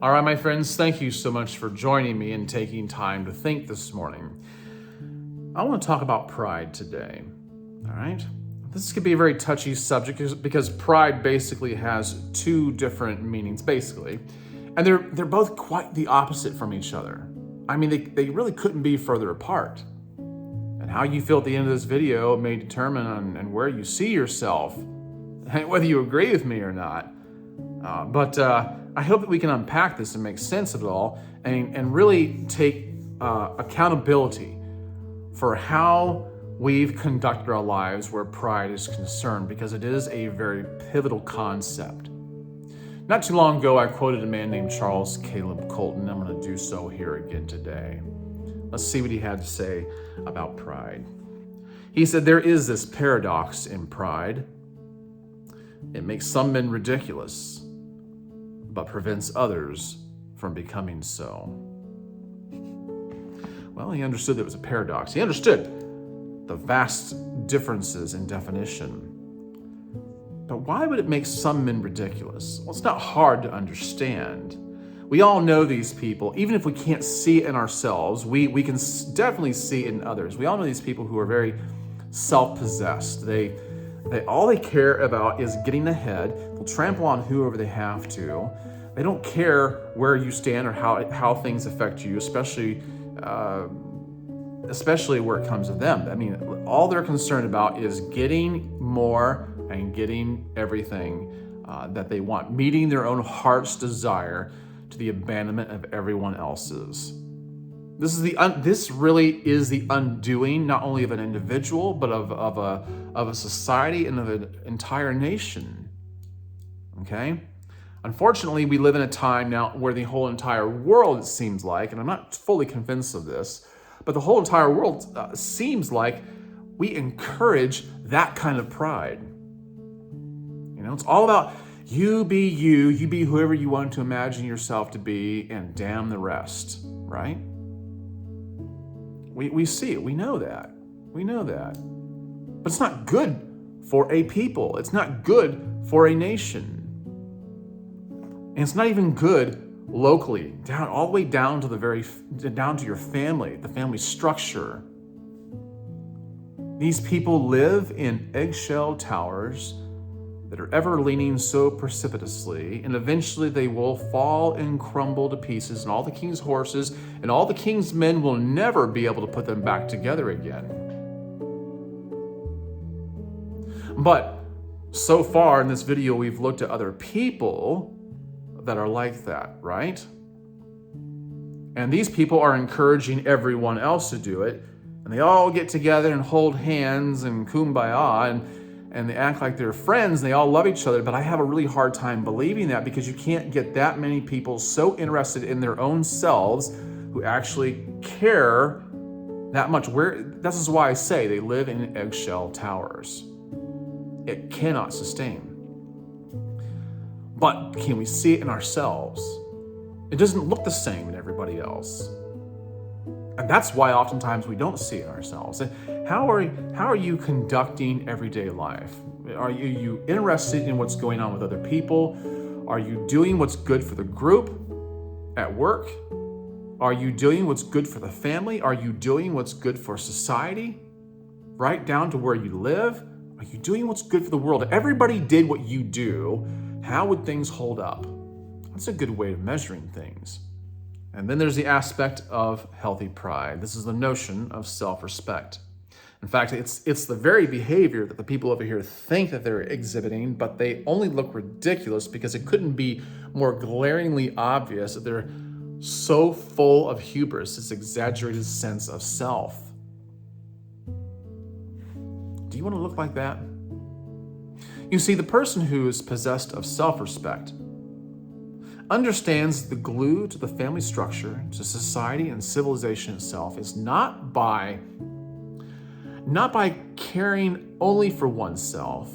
All right, my friends, thank you so much for joining me and taking time to think this morning. I want to talk about pride today. All right? This could be a very touchy subject because pride basically has two different meanings, basically. And they're both quite the opposite from each other. I mean, they really couldn't be further apart. And how you feel at the end of this video may determine on where you see yourself, and whether you agree with me or not. But I hope that we can unpack this and make sense of it all and really take accountability for how we've conducted our lives where pride is concerned, because it is a very pivotal concept. Not too long ago, I quoted a man named Charles Caleb Colton. I'm going to do so here again today. Let's see what he had to say about pride. He said, "There is this paradox in pride. It makes some men ridiculous, but prevents others from becoming so." Well, he understood there was a paradox. He understood the vast differences in definition. But why would it make some men ridiculous? Well, it's not hard to understand. We all know these people. Even if we can't see it in ourselves, we can definitely see it in others. We all know these people who are very self-possessed. All they care about is getting ahead. They'll trample on whoever they have to. They don't care where you stand or how things affect you, especially where it comes to them. I mean, all they're concerned about is getting more and getting everything that they want, meeting their own heart's desire to the abandonment of everyone else's. This really is the undoing not only of an individual, but of a society and of an entire nation. Okay? Unfortunately, we live in a time now where the whole entire world, it seems like, and I'm not fully convinced of this, but the whole entire world seems like we encourage that kind of pride. You know, it's all about you be whoever you want to imagine yourself to be, and damn the rest, right? We see it, we know that. But it's not good for a people. It's not good for a nation. And it's not even good locally, all the way down to your family, the family structure. These people live in eggshell towers that are ever leaning so precipitously, and eventually they will fall and crumble to pieces, and all the king's horses and all the king's men will never be able to put them back together again. But so far in this video, we've looked at other people that are like that, right? And these people are encouraging everyone else to do it, and they all get together and hold hands and kumbaya, and they act like they're friends, and they all love each other. But I have a really hard time believing that, because you can't get that many people so interested in their own selves who actually care that much. This is why I say they live in eggshell towers. It cannot sustain. But can we see it in ourselves? It doesn't look the same in everybody else. And that's why oftentimes we don't see it in ourselves. How are you conducting everyday life? Are you interested in what's going on with other people? Are you doing what's good for the group at work? Are you doing what's good for the family? Are you doing what's good for society? Right down to where you live? Are you doing what's good for the world? If everybody did what you do, how would things hold up? That's a good way of measuring things. And then there's the aspect of healthy pride. This is the notion of self-respect. In fact, it's the very behavior that the people over here think that they're exhibiting, but they only look ridiculous because it couldn't be more glaringly obvious that they're so full of hubris, this exaggerated sense of self. Do you want to look like that? You see, the person who is possessed of self-respect understands the glue to the family structure, to society and civilization itself is not by caring only for oneself,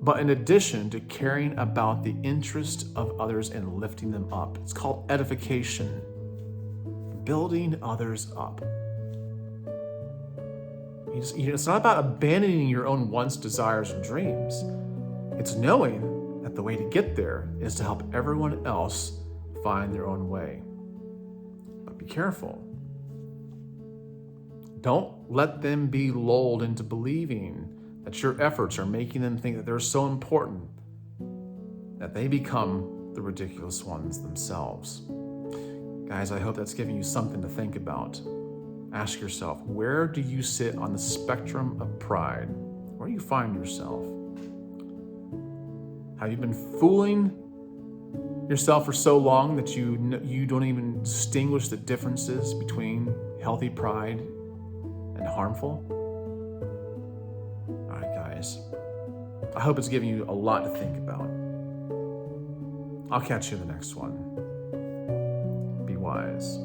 but in addition to caring about the interest of others and lifting them up. It's called edification, building others up. It's not about abandoning your own wants, desires, and dreams. It's knowing that the way to get there is to help everyone else find their own way. But be careful. Don't let them be lulled into believing that your efforts are making them think that they're so important that they become the ridiculous ones themselves. Guys, I hope that's giving you something to think about. Ask yourself, where do you sit on the spectrum of pride? Where do you find yourself? Have you been fooling yourself for so long that you don't even distinguish the differences between healthy pride and harmful? All right, guys. I hope it's giving you a lot to think about. I'll catch you in the next one. Be wise.